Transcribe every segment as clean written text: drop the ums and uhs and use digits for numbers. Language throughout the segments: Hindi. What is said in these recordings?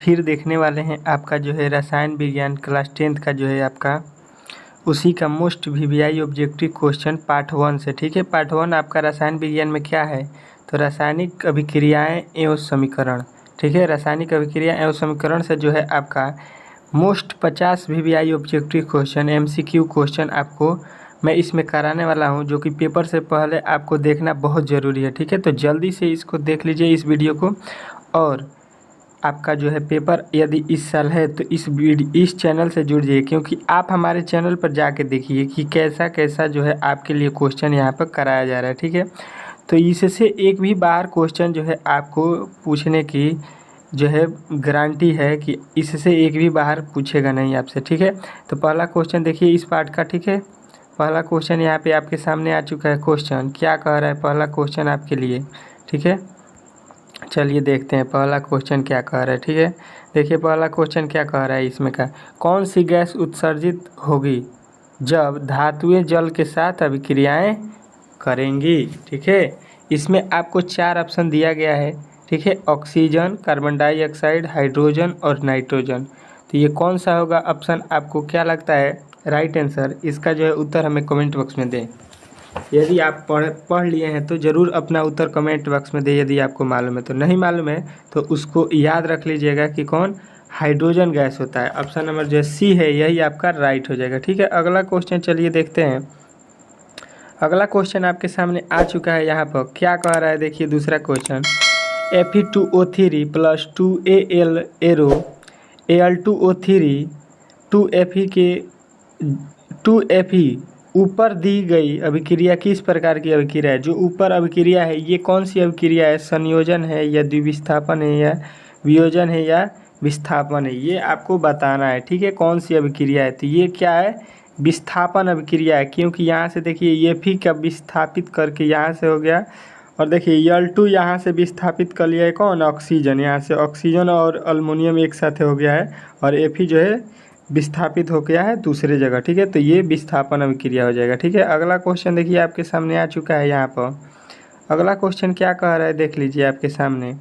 फिर देखने वाले हैं आपका जो है रसायन विज्ञान क्लास 10th का जो है आपका उसी का most VVI objective question part 1 से। ठीक है, पार्ट 1 आपका रसायन विज्ञान में क्या है, तो रासायनिक अभिक्रियाएं एवं समीकरण। ठीक है, रासायनिक अभिक्रिया एवं समीकरण से जो है आपका most 50 VVI objective question MCQ question आपको मैं इसमें कराने वाला हूं, जो कि पेपर से पहले आपको देखना बहुत ज़रूरी है। ठीक है, तो जल्दी से इसको देख लीजिए इस वीडियो को। और आपका जो है पेपर यदि इस साल है तो इस चैनल से जुड़ जाइए, क्योंकि आप हमारे चैनल पर जाके देखिए कि कैसा कैसा जो है आपके लिए क्वेश्चन यहाँ पर कराया जा रहा है। ठीक है, तो इससे एक भी बार क्वेश्चन जो है आपको पूछने की जो है गारंटी है कि इससे एक भी बाहर पूछेगा नहीं आपसे। ठीक है, तो पहला क्वेश्चन देखिए इस पार्ट का। ठीक है, पहला क्वेश्चन यहाँ पे आपके सामने आ चुका है। क्वेश्चन क्या कह रहा है पहला क्वेश्चन आपके लिए। ठीक है, चलिए देखते हैं पहला क्वेश्चन क्या कह रहा है। ठीक है, देखिए पहला क्वेश्चन क्या कह रहा है इसमें का, कौन सी गैस उत्सर्जित होगी जब धातुएं जल के साथ अभिक्रियाएं करेंगी। ठीक है, इसमें आपको 4 ऑप्शन दिया गया है। ठीक है, ऑक्सीजन, कार्बन डाइऑक्साइड, हाइड्रोजन और नाइट्रोजन। तो ये कौन सा होगा ऑप्शन, आपको क्या लगता है राइट आंसर, इसका जो है उत्तर हमें कमेंट बॉक्स में दें। यदि आप पढ़ लिए हैं तो ज़रूर अपना उत्तर कमेंट बॉक्स में दे। यदि आपको मालूम है तो, नहीं मालूम है तो उसको याद रख लीजिएगा कि कौन हाइड्रोजन गैस होता है। ऑप्शन नंबर जो सी है यही आपका राइट हो जाएगा। ठीक है, अगला क्वेश्चन चलिए देखते हैं। अगला क्वेश्चन आपके सामने आ चुका है। यहाँ पर क्या कह रहा है देखिए दूसरा question, Fe2O3 plus 2Al arrow Al2O3 2Fe के 2Fe ऊपर दी गई अभिक्रिया किस प्रकार की अभिक्रिया है। जो ऊपर अभिक्रिया है ये कौन सी अभिक्रिया है, संयोजन है या द्विविस्थापन है या वियोजन है या विस्थापन है, ये आपको बताना है। ठीक है, कौन सी अभिक्रिया है, तो ये क्या है, विस्थापन अभिक्रिया है। क्योंकि यहाँ से देखिए ये Fe का विस्थापित करके यहाँ से हो गया, और देखिए Al2 यहाँ से विस्थापित कर लिया है कौन, ऑक्सीजन, यहाँ से ऑक्सीजन और अल्मोनियम एक साथ हो गया है, और Fe जो है विस्थापित हो गया है दूसरे जगह। ठीक है, तो ये विस्थापन अभिक्रिया हो जाएगा। ठीक है, अगला क्वेश्चन देखिए आपके सामने आ चुका है। यहाँ पर अगला क्वेश्चन क्या कह रहा है देख लीजिए आपके सामने।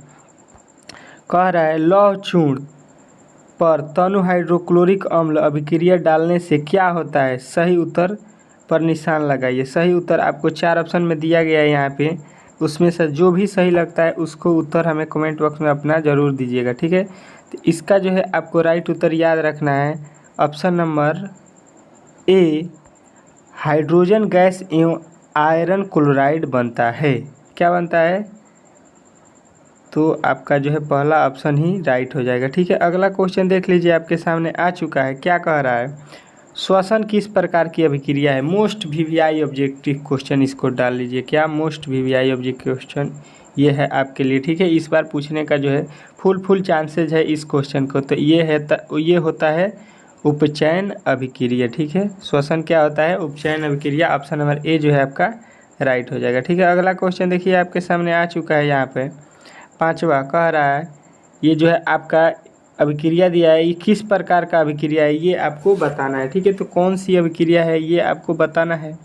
कह रहा है लौह चूर्ण पर तनु हाइड्रोक्लोरिक अम्ल अभिक्रिया डालने से क्या होता है, सही उत्तर पर निशान लगाइए। सही उत्तर आपको 4 ऑप्शन में दिया गया है यहाँ पे, उसमें से जो भी सही लगता है उसको उत्तर हमें कमेंट बॉक्स में अपना ज़रूर दीजिएगा। ठीक है, तो इसका जो है आपको राइट उत्तर याद रखना है option number A, hydrogen gas एवं आयरन क्लोराइड बनता है। क्या बनता है, तो आपका जो है पहला ऑप्शन ही राइट हो जाएगा। ठीक है, अगला क्वेश्चन देख लीजिए आपके सामने आ चुका है। क्या कह रहा है, श्वसन किस प्रकार की अभिक्रिया है। मोस्ट वीवीआई ऑब्जेक्टिव क्वेश्चन इसको डाल लीजिए। क्या मोस्ट वीवीआई ऑब्जेक्टिव क्वेश्चन ये है आपके लिए। ठीक है, इस बार पूछने का जो है फुल चांसेज है इस क्वेश्चन को। तो ये होता है उपचयन अभिक्रिया। ठीक है, श्वसन क्या होता है, उपचयन अभिक्रिया। ऑप्शन नंबर ए जो है आपका राइट हो जाएगा। ठीक है, अगला क्वेश्चन देखिए आपके सामने आ चुका है। यहाँ पे 5वां कह रहा है, ये जो है आपका अभिक्रिया दिया है, ये किस प्रकार का अभिक्रिया है ये आपको बताना है। ठीक है, तो कौन सी अभिक्रिया है ये आपको बताना है।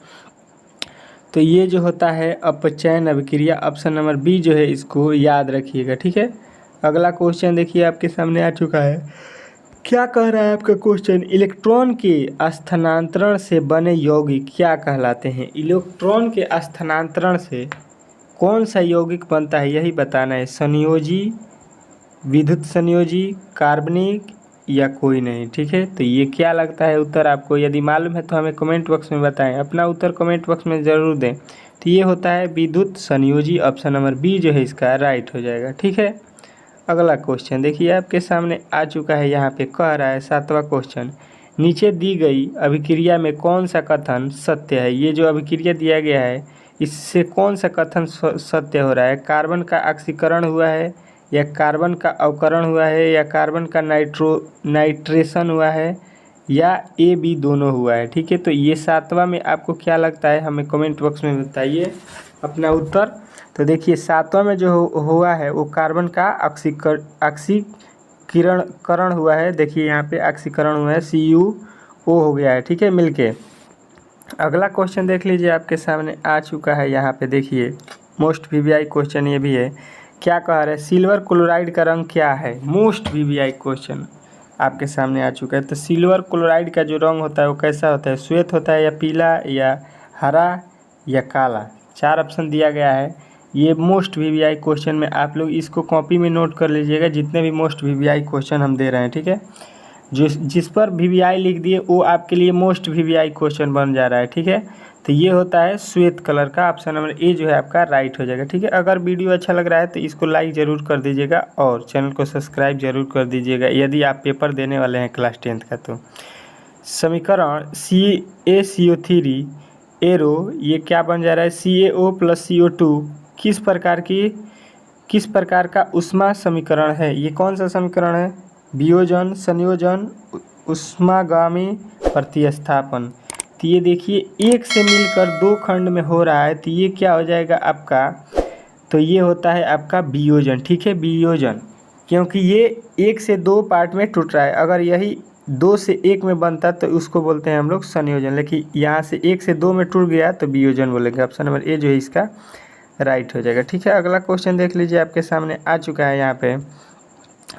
तो ये जो होता है अपचयन अभिक्रिया। ऑप्शन नंबर बी जो है इसको याद रखिएगा। ठीक है, अगला क्वेश्चन देखिए आपके सामने आ चुका है। क्या कह रहा है आपका क्वेश्चन, इलेक्ट्रॉन के स्थानांतरण से बने यौगिक क्या कहलाते हैं। इलेक्ट्रॉन के स्थानांतरण से कौन सा यौगिक बनता है यही बताना है, संयोजी, विद्युत संयोजी, कार्बनिक या कोई नहीं। ठीक है, तो ये क्या लगता है उत्तर आपको, यदि मालूम है तो हमें कमेंट बॉक्स में बताएं, अपना उत्तर कमेंट बॉक्स में ज़रूर दें। तो ये होता है विद्युत संयोजी। ऑप्शन नंबर बी जो है इसका राइट हो जाएगा। ठीक है, अगला क्वेश्चन देखिए आपके सामने आ चुका है। यहाँ पे कह रहा है 7वां क्वेश्चन, नीचे दी गई अभिक्रिया में कौन सा कथन सत्य है। ये जो अभिक्रिया दिया गया है इससे कौन सा कथन सत्य हो रहा है, कार्बन का ऑक्सीकरण हुआ है या कार्बन का अवकरण हुआ है या कार्बन का नाइट्रेशन हुआ है या ए बी दोनों हुआ है। ठीक है, तो ये 7वां में आपको क्या लगता है हमें कमेंट बॉक्स में बताइए अपना उत्तर। तो देखिए 7वां में जो हुआ है वो कार्बन का ऑक्सीकरण हुआ है। देखिए यहाँ पे ऑक्सीकरण हुआ है, CuO हो गया है। ठीक है, मिलके। अगला क्वेश्चन देख लीजिए आपके सामने आ चुका है। यहाँ पे देखिए मोस्ट वीवीआई क्वेश्चन ये भी है। क्या कह रहा है, सिल्वर क्लोराइड का रंग क्या है। मोस्ट वीवीआई क्वेश्चन आपके सामने आ चुका है। तो सिल्वर क्लोराइड का जो रंग होता है वो कैसा होता है, श्वेत होता है या पीला या हरा या काला। 4 ऑप्शन दिया गया है। ये मोस्ट वीवीआई क्वेश्चन में आप लोग इसको कॉपी में नोट कर लीजिएगा, जितने भी मोस्ट वीवीआई क्वेश्चन हम दे रहे हैं, ठीक है। जिस पर वीवीआई लिख दिए वो आपके लिए मोस्ट वीवीआई क्वेश्चन बन जा रहा है, ठीक है। तो ये होता है श्वेत कलर का। ऑप्शन नंबर ए जो है आपका राइट हो जाएगा, ठीक है। अगर वीडियो अच्छा लग रहा है तो इसको लाइक ज़रूर कर दीजिएगा और चैनल को सब्सक्राइब जरूर कर दीजिएगा यदि आप पेपर देने वाले हैं क्लास 10th का। तो समीकरण CaCO3 एरो ये क्या बन जा रहा है, CaO + CO2 किस प्रकार का ऊष्मा समीकरण है। ये कौन सा समीकरण है, वियोजन, संयोजन, ऊष्मागामी प्रतिस्थापन। तो ये देखिए एक से मिलकर 2 खंड में हो रहा है, तो ये क्या हो जाएगा आपका, तो ये होता है आपका वियोजन, ठीक है, वियोजन। क्योंकि ये 1 से 2 पार्ट में टूट रहा है। अगर यही 2 से 1 में बनता तो उसको बोलते हैं हम लोग संयोजन, लेकिन यहाँ से 1 से 2 में टूट गया तो वियोजन बोलेंगे। ऑप्शन नंबर ए जो है इसका राइट हो जाएगा, ठीक है। अगला क्वेश्चन देख लीजिए, आपके सामने आ चुका है यहाँ पे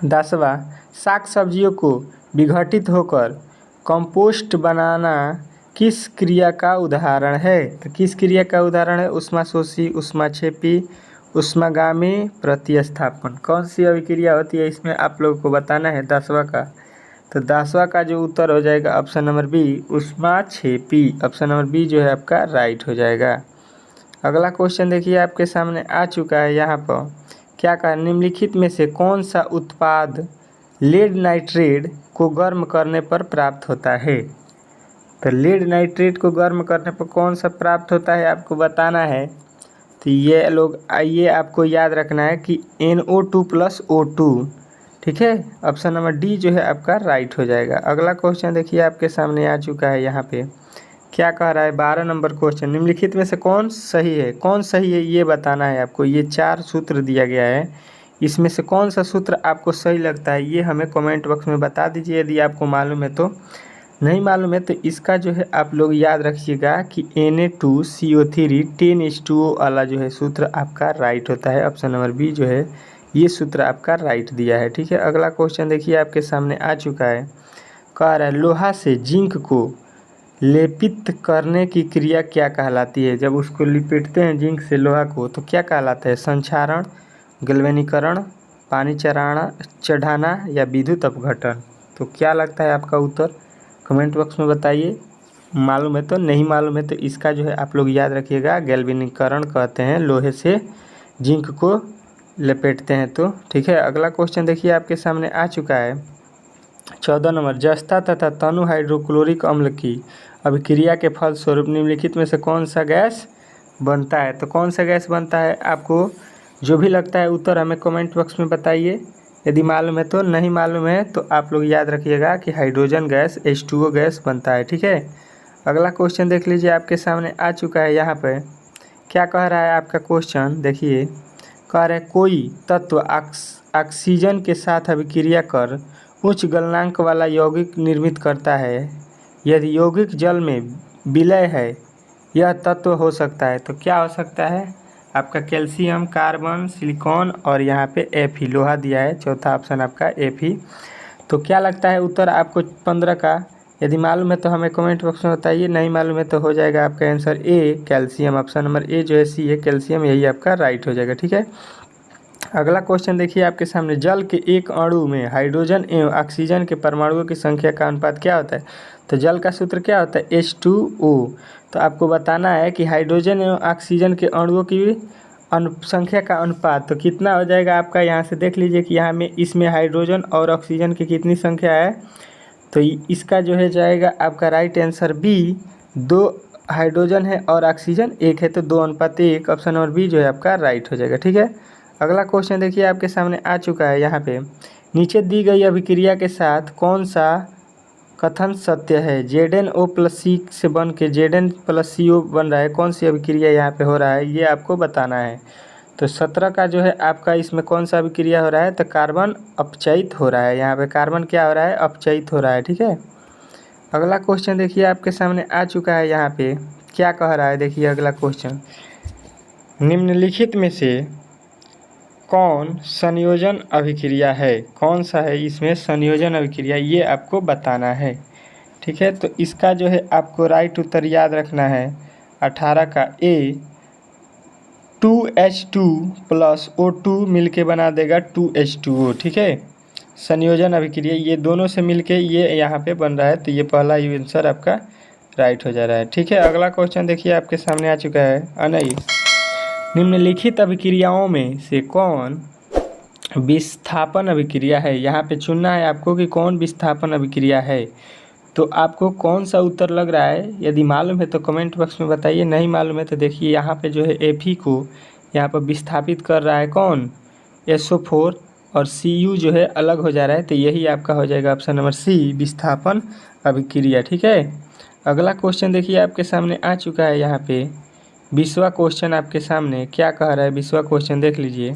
10वां, साग सब्जियों को विघटित होकर कंपोस्ट बनाना किस क्रिया का उदाहरण है। तो किस क्रिया का उदाहरण है, ऊष्माशोषी, ऊष्माक्षेपी, ऊष्मागामी प्रतिस्थापन। कौन सी अभिक्रिया होती है इसमें आप लोगों को बताना है 10वां का। तो 10वां का जो उत्तर हो जाएगा ऑप्शन नंबर बी, ऊष्माक्षेपी। ऑप्शन नंबर बी जो है आपका राइट हो जाएगा। अगला क्वेश्चन देखिए, आपके सामने आ चुका है यहाँ पर, क्या कहा, निम्नलिखित में से कौन सा उत्पाद लेड नाइट्रेट को गर्म करने पर प्राप्त होता है। तो लेड नाइट्रेट को गर्म करने पर कौन सा प्राप्त होता है आपको बताना है। तो ये लोग आइए आपको याद रखना है कि NO2 + O2, ठीक है। ऑप्शन नंबर डी जो है आपका राइट हो जाएगा। अगला क्वेश्चन देखिए, आपके सामने आ चुका है यहाँ पे, क्या कह रहा है 12 नंबर क्वेश्चन, निम्नलिखित में से कौन सही है ये बताना है आपको। ये 4 सूत्र दिया गया है, इसमें से कौन सा सूत्र आपको सही लगता है ये हमें कमेंट बॉक्स में बता दीजिए। यदि आपको मालूम है तो, नहीं मालूम है तो इसका जो है आप लोग याद रखिएगा कि Na2CO3 10:2 वाला जो है सूत्र आपका राइट होता है। ऑप्शन नंबर बी जो है ये सूत्र आपका राइट दिया है, ठीक है। अगला क्वेश्चन देखिए, आपके सामने आ चुका है, कह रहा है लोहा से जिंक को लेपित करने की क्रिया क्या कहलाती है। जब उसको लिपेटते हैं जिंक से लोहा को तो क्या कहलाता है, संक्षारण, गैल्वेनीकरण, पानी चढ़ाना या विद्युत अपघटन। तो क्या लगता है आपका उत्तर, कमेंट बॉक्स में बताइए। मालूम है तो, नहीं मालूम है तो इसका जो है आप लोग याद रखिएगा, गैल्वेनीकरण कहते हैं, लोहे से जिंक को लपेटते हैं तो, ठीक है। अगला क्वेश्चन देखिए, आपके सामने आ चुका है 14 नंबर, जस्ता तथा तनु हाइड्रोक्लोरिक अम्ल की अभिक्रिया के फलस्वरूप निम्नलिखित में से कौन सा गैस बनता है। तो कौन सा गैस बनता है आपको जो भी लगता है उत्तर हमें कमेंट बॉक्स में बताइए। यदि मालूम है तो, नहीं मालूम है तो आप लोग याद रखिएगा कि हाइड्रोजन गैस H2O गैस बनता है, ठीक है। अगला क्वेश्चन देख लीजिए, आपके सामने आ चुका है यहाँ पे, क्या कह रहा है आपका क्वेश्चन देखिए, कह रहा है कोई तत्व ऑक्सीजन के साथ अभिक्रिया कर उच्च गलनांक वाला यौगिक निर्मित करता है। यदि यौगिक जल में विलय है यह तत्व हो सकता है। तो क्या हो सकता है आपका, कैल्शियम, कार्बन, सिलिकॉन और यहाँ पे Fe लोहा दिया है, चौथा ऑप्शन आपका Fe। तो क्या लगता है उत्तर आपको 15 का। यदि मालूम है तो हमें कमेंट बॉक्स में बताइए, नहीं मालूम है तो हो जाएगा आपका answer A, calcium. Option number A जो है सी है, कैल्शियम, यही आपका राइट हो जाएगा, ठीक है। अगला क्वेश्चन देखिए, आपके सामने जल के एक अणु में हाइड्रोजन एवं ऑक्सीजन के परमाणुओं की संख्या का अनुपात क्या होता है। तो जल का सूत्र क्या होता है, H2O। तो आपको बताना है कि हाइड्रोजन एवं ऑक्सीजन के अणुओं की संख्या का अनुपात तो कितना हो जाएगा आपका। यहाँ से देख लीजिए कि यहाँ में इसमें हाइड्रोजन और ऑक्सीजन की कितनी संख्या है। तो इसका जो है जाएगा आपका राइट आंसर बी, 2 हाइड्रोजन है और ऑक्सीजन 1 है तो 2:1। ऑप्शन नंबर बी जो है आपका राइट हो जाएगा, ठीक है। अगला क्वेश्चन देखिए, आपके सामने आ चुका है यहाँ पे, नीचे दी गई अभिक्रिया के साथ कौन सा कथन सत्य है। ZnO+C से बन के Zn+CO बन रहा है, कौन सी अभिक्रिया यहाँ पे हो रहा है ये आपको बताना है। तो 17 का जो है आपका इसमें कौन सा अभिक्रिया हो रहा है, तो कार्बन अपचयित हो रहा है। यहाँ पे कार्बन क्या हो रहा है, अपचयित हो रहा है, ठीक है। अगला क्वेश्चन देखिए, आपके सामने आ चुका है यहाँ पे, क्या कह रहा है देखिए अगला क्वेश्चन, निम्नलिखित में से कौन संयोजन अभिक्रिया है, कौन सा है इसमें संयोजन अभिक्रिया, ये आपको बताना है। ठीक है, तो इसका जो है आपको राइट उत्तर याद रखना है 18 का ए। 2H2 प्लस O2 मिल के बना देगा 2H2O। ठीक है, संयोजन अभिक्रिया ये दोनों से मिलके ये यहाँ पे बन रहा है, तो ये पहला आंसर आपका राइट हो जा रहा है। ठीक है, अगला क्वेश्चन देखिए आपके सामने आ चुका है। अनई, निम्नलिखित अभिक्रियाओं में से कौन विस्थापन अभिक्रिया है। यहाँ पे चुनना है आपको कि कौन विस्थापन अभिक्रिया है। तो आपको कौन सा उत्तर लग रहा है, यदि मालूम है तो कमेंट बॉक्स में बताइए, नहीं मालूम है तो देखिए यहाँ पे जो है Fe को यहाँ पर विस्थापित कर रहा है कौन, SO4, और Cu जो है अलग हो जा रहा है, तो यही आपका हो जाएगा ऑप्शन नंबर सी, विस्थापन अभिक्रिया। ठीक है, अगला क्वेश्चन देखिए आपके सामने आ चुका है। यहाँ पे 20वां क्वेश्चन आपके सामने क्या कह रहा है, 20वां क्वेश्चन देख लीजिए।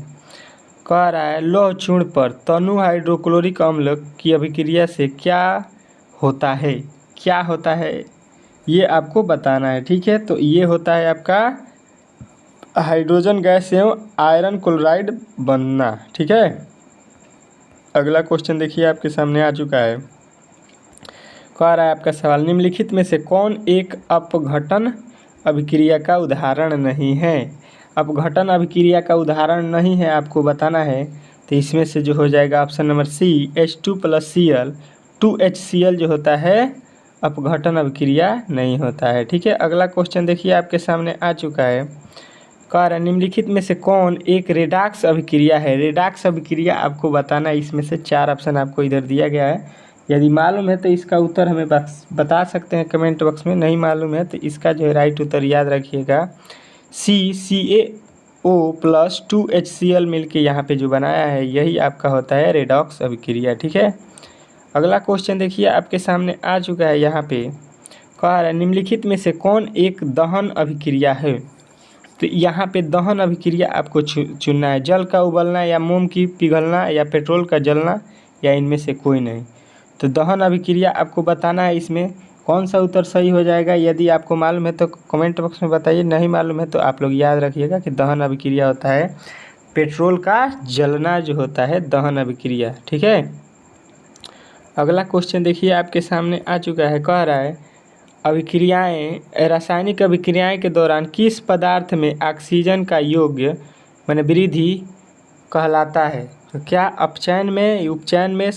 कह रहा है लौह चूर्ण पर तनु हाइड्रोक्लोरिक अम्ल की अभिक्रिया से क्या होता है, क्या होता है ये आपको बताना है। ठीक है, तो ये होता है आपका हाइड्रोजन गैस एवं आयरन क्लोराइड बनना। ठीक है, अगला क्वेश्चन देखिए आपके सामने आ चुका है। कह रहा है आपका सवाल, निम्नलिखित में से कौन एक अपघटन अभिक्रिया का उदाहरण नहीं है। अपघटन अभिक्रिया का उदाहरण नहीं है आपको बताना है, तो इसमें से जो हो जाएगा option number C, H2 plus Cl 2HCl जो होता है अपघटन अभिक्रिया नहीं होता है। ठीक है, अगला क्वेश्चन देखिए आपके सामने आ चुका है। कह रहा है निम्नलिखित में से कौन एक रेडॉक्स अभिक्रिया है। रेडॉक्स अभिक्रिया आपको बताना है, इसमें से 4 ऑप्शन आपको इधर दिया गया है। यदि मालूम है तो इसका उत्तर हमें बता सकते हैं कमेंट बॉक्स में, नहीं मालूम है तो इसका जो है राइट उत्तर याद रखिएगा CaO प्लस 2HCl मिल के यहाँ पे जो बनाया है यही आपका होता है रेडॉक्स अभिक्रिया। ठीक है, अगला क्वेश्चन देखिए आपके सामने आ चुका है। यहाँ पे कह रहा है निम्नलिखित में से कौन एक दहन अभिक्रिया है। तो यहाँ पे दहन अभिक्रिया आपको चुनना है, जल का उबलना या मोम की पिघलना या पेट्रोल का जलना या इनमें से कोई नहीं। तो दहन अभिक्रिया आपको बताना है, इसमें कौन सा उत्तर सही हो जाएगा। यदि आपको मालूम है तो कमेंट बॉक्स में बताइए, नहीं मालूम है तो आप लोग याद रखिएगा कि दहन अभिक्रिया होता है पेट्रोल का जलना जो होता है दहन अभिक्रिया। ठीक है, अगला क्वेश्चन देखिए आपके सामने आ चुका है। कह रहा है अभिक्रियाएं, रासायनिक अभिक्रियाएं के दौरान किस पदार्थ में ऑक्सीजन का योग्य माने वृद्धि कहलाता है। तो क्या अपचयन में, उपचयन में,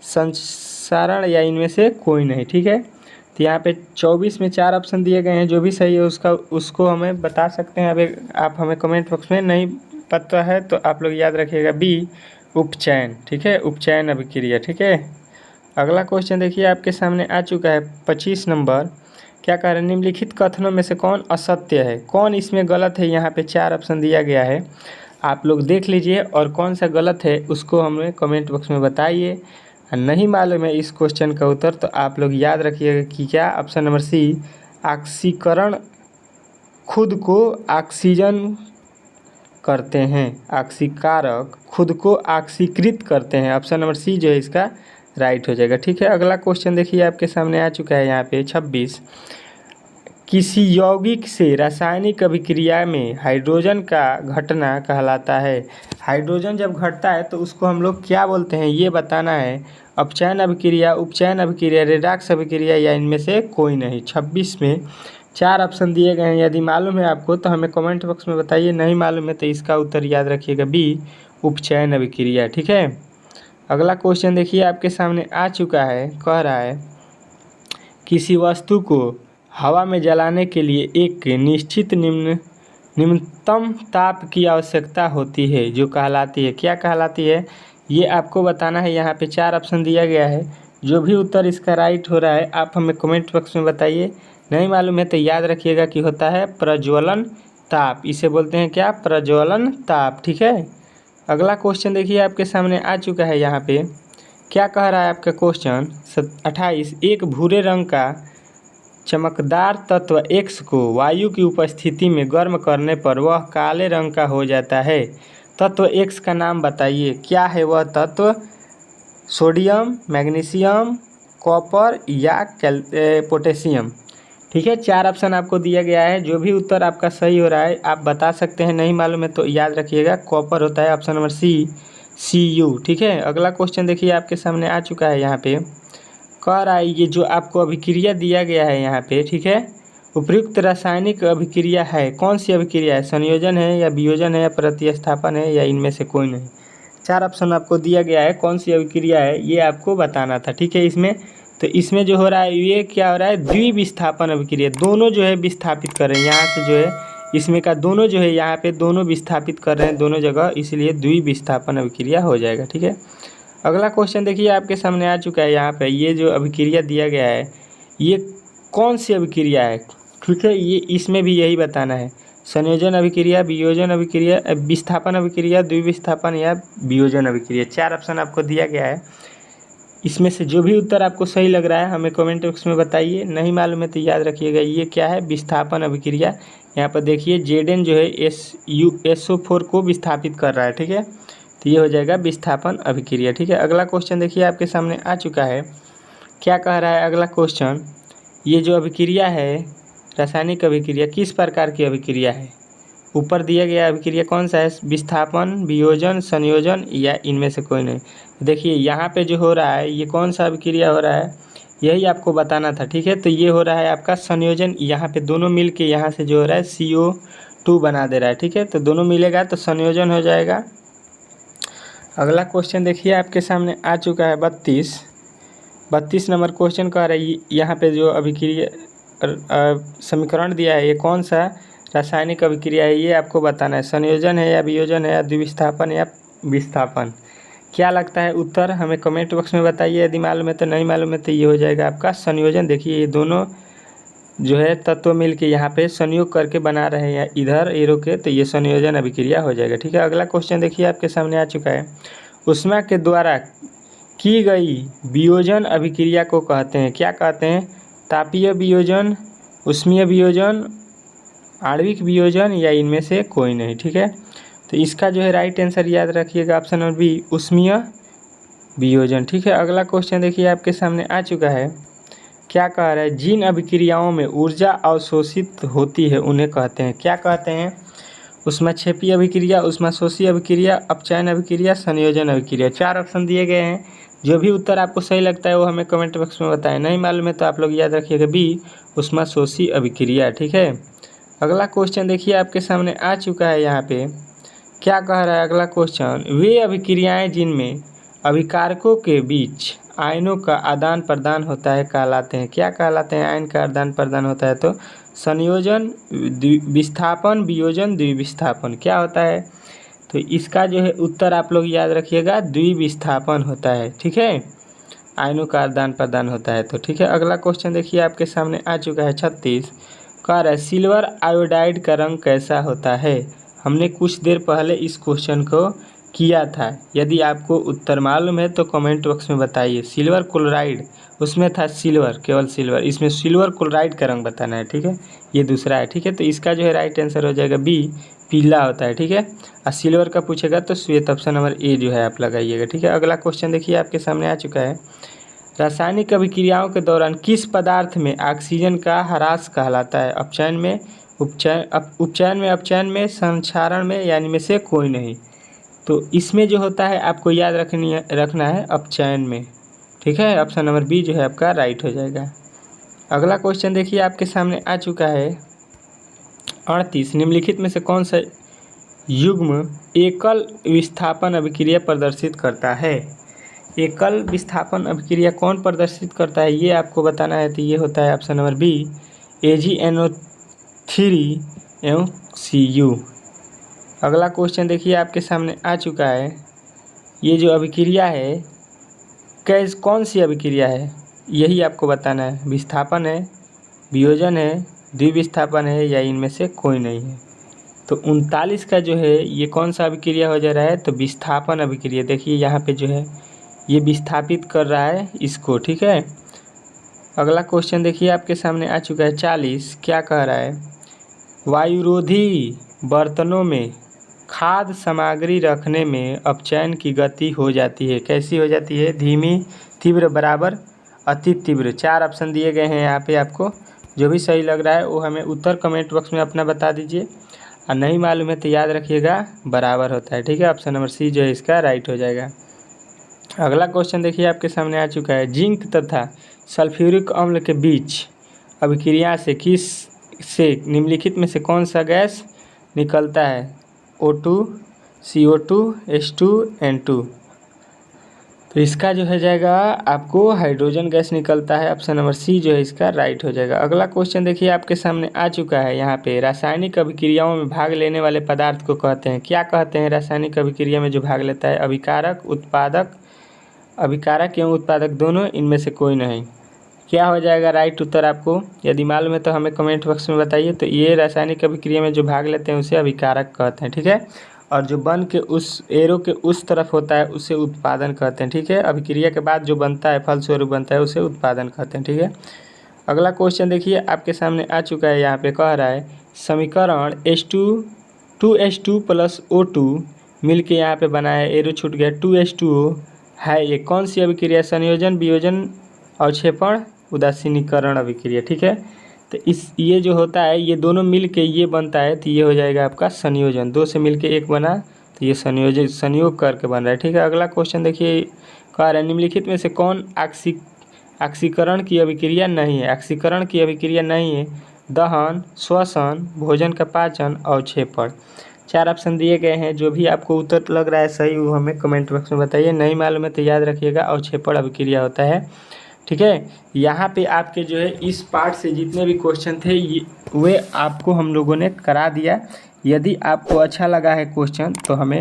संचारण या इनमें से कोई नहीं। ठीक है, तो यहाँ पे 24 में 4 ऑप्शन दिए गए हैं, जो भी सही है उसको हमें बता सकते हैं। अब आप हमें कमेंट बॉक्स में, नहीं पता है तो आप लोग याद रखिएगा बी, उपचयन। ठीक है, उपचयन अभिक्रिया। ठीक है, अगला क्वेश्चन देखिए आपके सामने आ चुका है 25 नंबर। क्या कह रहे हैं निम्नलिखित कथनों में से कौन असत्य है, कौन इसमें गलत है। यहाँ पे 4 ऑप्शन दिया गया है, आप लोग देख लीजिए और कौन सा गलत है उसको हमें कमेंट बॉक्स में बताइए। नहीं मालूम है इस क्वेश्चन का उत्तर तो आप लोग याद रखिएगा कि क्या ऑप्शन नंबर सी, ऑक्सीकरण खुद को ऑक्सीजन करते हैं, ऑक्सीकारक खुद को ऑक्सीकृत करते हैं। ऑप्शन नंबर सी जो है इसका राइट हो जाएगा। ठीक है, अगला क्वेश्चन देखिए आपके सामने आ चुका है। यहाँ पे 26, किसी यौगिक से रासायनिक अभिक्रिया में हाइड्रोजन का घटना कहलाता है। हाइड्रोजन जब घटता है तो उसको हम लोग क्या बोलते हैं ये बताना है। अपचयन अभिक्रिया, उपचयन अभिक्रिया, रेडॉक्स अभिक्रिया या इनमें से कोई नहीं। 26 में 4 ऑप्शन दिए गए हैं, यदि मालूम है आपको तो हमें कमेंट बॉक्स में बताइए, नहीं मालूम है तो इसका उत्तर याद रखिएगा बी, उपचयन अभिक्रिया। ठीक है, अगला क्वेश्चन देखिए आपके सामने आ चुका है। कह रहा है किसी वस्तु को हवा में जलाने के लिए एक निश्चित निम्नतम ताप की आवश्यकता होती है, जो कहलाती है, क्या कहलाती है ये आपको बताना है। यहाँ पे 4 ऑप्शन दिया गया है, जो भी उत्तर इसका राइट हो रहा है आप हमें कमेंट बॉक्स में बताइए। नहीं मालूम है तो याद रखिएगा कि होता है प्रज्वलन ताप, इसे बोलते हैं क्या, प्रज्वलन ताप। ठीक है, अगला क्वेश्चन देखिए आपके सामने आ चुका है। यहाँ पे क्या कह रहा है आपका क्वेश्चन 28, एक भूरे रंग का चमकदार तत्व X को वायु की उपस्थिति में गर्म करने पर वह काले रंग का हो जाता है। तत्व X का नाम बताइए, क्या है वह तत्व। सोडियम, मैग्नीशियम, कॉपर या पोटेशियम। ठीक है, 4 ऑप्शन आपको दिया गया है। जो भी उत्तर आपका सही हो रहा है आप बता सकते हैं, नहीं मालूम है तो याद रखिएगा कॉपर होता है ऑप्शन नंबर सी, Cu। ठीक है, अगला क्वेश्चन देखिए आपके सामने आ चुका है। यहाँ पे कह रहा है ये जो आपको अभिक्रिया दिया गया है यहाँ पे, ठीक है, उपयुक्त रासायनिक अभिक्रिया है, कौन सी अभिक्रिया है? संयोजन है या वियोजन है या प्रतिस्थापन है या इनमें से कोई नहीं। 4 ऑप्शन आपको दिया गया है, कौन सी अभिक्रिया है ये आपको बताना था। ठीक है, इसमें तो इसमें जो हो रहा है ये क्या हो रहा है, द्विविस्थापन अभिक्रिया, दोनों जो है विस्थापित कर रहे हैं यहाँ से, जो है इसमें का दोनों जो है यहाँ पे दोनों विस्थापित कर रहे हैं दोनों जगह, इसलिए द्विविस्थापन अभिक्रिया हो जाएगा। ठीक है, अगला क्वेश्चन देखिए आपके सामने आ चुका है। यहाँ पे ये जो अभिक्रिया दिया गया है ये कौन सी अभिक्रिया है? ठीक है, ये इसमें भी यही बताना है, संयोजन अभिक्रिया, वियोजन अभिक्रिया, विस्थापन अभिक्रिया, द्विविस्थापन या वियोजन अभिक्रिया। 4 ऑप्शन आपको दिया गया है, इसमें से जो भी उत्तर आपको सही लग रहा है हमें कमेंट बॉक्स में बताइए। नहीं मालूम है तो याद रखिएगा ये क्या है, विस्थापन अभिक्रिया। यहाँ पर देखिए Zn जो है SO4 को विस्थापित कर रहा है। ठीक है, तो ये हो जाएगा विस्थापन अभिक्रिया। ठीक है, अगला क्वेश्चन देखिए आपके सामने आ चुका है। क्या कह रहा है अगला क्वेश्चन, ये जो अभिक्रिया है रासायनिक अभिक्रिया किस प्रकार की अभिक्रिया है? ऊपर दिया गया अभिक्रिया कौन सा है, विस्थापन, वियोजन, संयोजन या इनमें से कोई नहीं। देखिए यहाँ पे जो हो रहा है ये कौन सा अभिक्रिया हो रहा है यही आपको बताना था। ठीक है, तो ये हो रहा है आपका संयोजन, यहाँ पे दोनों मिल के यहाँ से जो हो रहा है CO2 बना दे रहा है। ठीक है, तो दोनों मिलेगा तो संयोजन हो जाएगा। अगला क्वेश्चन देखिए आपके सामने आ चुका है 32 नंबर क्वेश्चन कह रहा है यहाँ पे जो अभिक्रिया समीकरण दिया है ये कौन सा रासायनिक अभिक्रिया है ये आपको बताना है, संयोजन है या वियोजन है या द्विविस्थापन या विस्थापन। क्या लगता है उत्तर हमें कमेंट बॉक्स में बताइए, यदि मालूम है तो, नहीं मालूम है तो ये हो जाएगा आपका संयोजन। देखिए ये दोनों जो है तत्व मिल के यहाँ पे संयोग करके बना रहे हैं इधर एरो के, तो ये संयोजन अभिक्रिया हो जाएगा। ठीक है, अगला क्वेश्चन देखिए आपके सामने आ चुका है। ऊष्मा के द्वारा की गई वियोजन अभिक्रिया को कहते हैं, क्या कहते हैं? तापीय वियोजन, ऊष्मीय वियोजन, आणविक वियोजन या इनमें से कोई नहीं। ठीक है, तो इसका जो है राइट आंसर याद रखिएगा ऑप्शन नंबर बी, ऊष्मीय वियोजन। ठीक है, अगला क्वेश्चन देखिए आपके सामने आ चुका है। क्या कह रहा है, जिन अभिक्रियाओं में ऊर्जा अवशोषित होती है उन्हें कहते हैं, क्या कहते हैं? ऊष्माक्षेपी अभिक्रिया, ऊष्माशोषी अभिक्रिया, अपचयन अभिक्रिया, संयोजन अभिक्रिया। 4 ऑप्शन दिए गए हैं, जो भी उत्तर आपको सही लगता है वो हमें कमेंट बॉक्स में बताएं। नहीं मालूम है तो आप लोग याद रखिएगा बी, ऊष्माशोषी अभिक्रिया। ठीक है, अगला क्वेश्चन देखिए आपके सामने आ चुका है। यहाँ पे क्या कह रहा है अगला क्वेश्चन, वे अभिक्रियाएं जिनमें अभिकारकों के बीच आयनों का आदान प्रदान होता है कहलाते हैं, क्या कहलाते हैं? आयन का आदान प्रदान होता है तो संयोजन, विस्थापन, वियोजन, द्विविस्थापन। क्या होता है? तो इसका जो है उत्तर आप लोग याद रखिएगा द्विविस्थापन होता है। ठीक है, आयनों का आदान प्रदान होता है तो। ठीक है, अगला क्वेश्चन देखिए आपके सामने आ चुका है 36। कह रहा है सिल्वर आयोडाइड का रंग कैसा होता है? हमने कुछ देर पहले इस क्वेश्चन को किया था, यदि आपको उत्तर मालूम है तो कमेंट बॉक्स में बताइए। सिल्वर क्लोराइड, उसमें था सिल्वर, केवल सिल्वर, इसमें सिल्वर क्लोराइड का रंग बताना है। ठीक है, ये दूसरा है। ठीक है, तो इसका जो है राइट आंसर हो जाएगा बी, पीला होता है। ठीक है, और सिल्वर का पूछेगा तो श्वेत, ऑप्शन नंबर ए जो है आप लगाइएगा। ठीक है, अगला क्वेश्चन देखिए आपके सामने आ चुका है। रासायनिक अभिक्रियाओं के दौरान किस पदार्थ में ऑक्सीजन का ह्रास कहलाता है? अपचयन में, उपचयन में, अपचयन में, संक्षारण में या इनमें से कोई नहीं। तो इसमें जो होता है आपको याद रखना है अपचयन में। ठीक है, ऑप्शन नंबर बी जो है आपका राइट हो जाएगा। अगला क्वेश्चन देखिए आपके सामने आ चुका है 38। निम्नलिखित में से कौन सा युग्म एकल विस्थापन अभिक्रिया प्रदर्शित करता है? एकल विस्थापन अभिक्रिया कौन प्रदर्शित करता है ये आपको बताना है, तो ये होता है ऑप्शन नंबर बी, AgNO3 एवं Cu। अगला क्वेश्चन देखिए आपके सामने आ चुका है। ये जो अभिक्रिया है कौन सी अभिक्रिया है यही आपको बताना है, विस्थापन है, वियोजन है, द्विविस्थापन है या इनमें से कोई नहीं है। तो 39 का जो है ये कौन सा अभिक्रिया हो जा रहा है? तो विस्थापन अभिक्रिया। देखिए यहाँ पे जो है ये विस्थापित कर रहा है इसको। ठीक है, अगला क्वेश्चन देखिए आपके सामने आ चुका है 40। क्या कह रहा है, वायुरोधी बर्तनों में खाद्य सामग्री रखने में अपचयन की गति हो जाती है, कैसी हो जाती है? धीमी, तीव्र, बराबर, अति तीव्र। 4 ऑप्शन दिए गए हैं यहाँ पे आपको जो भी सही लग रहा है वो हमें उत्तर कमेंट बॉक्स में अपना बता दीजिए, और नहीं मालूम है तो याद रखिएगा बराबर होता है, ठीक है। ऑप्शन नंबर सी जो है इसका राइट हो जाएगा। अगला क्वेश्चन देखिए आपके सामने आ चुका है। जिंक तथा सल्फ्यूरिक अम्ल के बीच अभिक्रिया से निम्नलिखित में से कौन सा गैस निकलता है? O2, CO2, H2, N2। तो इसका जो है जाएगा आपको हाइड्रोजन गैस निकलता है। ऑप्शन नंबर सी जो है इसका राइट हो जाएगा। अगला क्वेश्चन देखिए आपके सामने आ चुका है। यहाँ पे रासायनिक अभिक्रियाओं में भाग लेने वाले पदार्थ को कहते हैं, क्या कहते हैं? रासायनिक अभिक्रिया में जो भाग लेता है, अभिकारक, उत्पादक, अभिकारक एवं उत्पादक दोनों, इनमें से कोई नहीं। क्या हो जाएगा राइट उत्तर आपको? यदि मालूम है तो हमें कमेंट बॉक्स में बताइए। तो ये रासायनिक अभिक्रिया में जो भाग लेते हैं उसे अभिकारक कहते हैं, ठीक है। और जो बन के उस एरो के उस तरफ होता है उसे उत्पादन कहते हैं, ठीक है। अभिक्रिया के बाद जो बनता है, फलस्वरूप बनता है, उसे उत्पादन कहते हैं, ठीक है। अगला क्वेश्चन देखिए आपके सामने आ चुका है। यहाँ पे कह रहा है समीकरण H2 प्लस O2 मिल के यहाँ पे बना है, एरो छूट गया, 2H2O है। ये कौन सी अभिक्रिया? संयोजन, वियोजन, अवक्षेपण, उदासीनीकरण अभिक्रिया, ठीक है। तो ये जो होता है, ये दोनों मिल के ये बनता है, तो ये हो जाएगा आपका संयोजन। दो से मिल के एक बना तो ये संयोग करके बन रहा है, ठीक है। अगला क्वेश्चन देखिए, कह रहा है निम्नलिखित में से कौन ऑक्सीकरण की अभिक्रिया नहीं है? ऑक्सीकरण की अभिक्रिया नहीं है: दहन, श्वसन, भोजन का पाचन, अवक्षेपण। 4 ऑप्शन दिए गए हैं। जो भी आपको उत्तर लग रहा है सही वो हमें कमेंट बॉक्स में बताइए। नहीं मालूम है तो याद रखिएगा अवक्षेपण अभिक्रिया होता है, ठीक है। यहाँ पे आपके जो है इस पार्ट से जितने भी क्वेश्चन थे वे आपको हम लोगों ने करा दिया। यदि आपको अच्छा लगा है क्वेश्चन तो हमें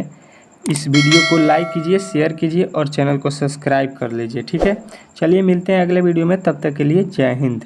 इस वीडियो को लाइक कीजिए, शेयर कीजिए और चैनल को सब्सक्राइब कर लीजिए, ठीक है। चलिए मिलते हैं अगले वीडियो में, तब तक के लिए जय हिंद।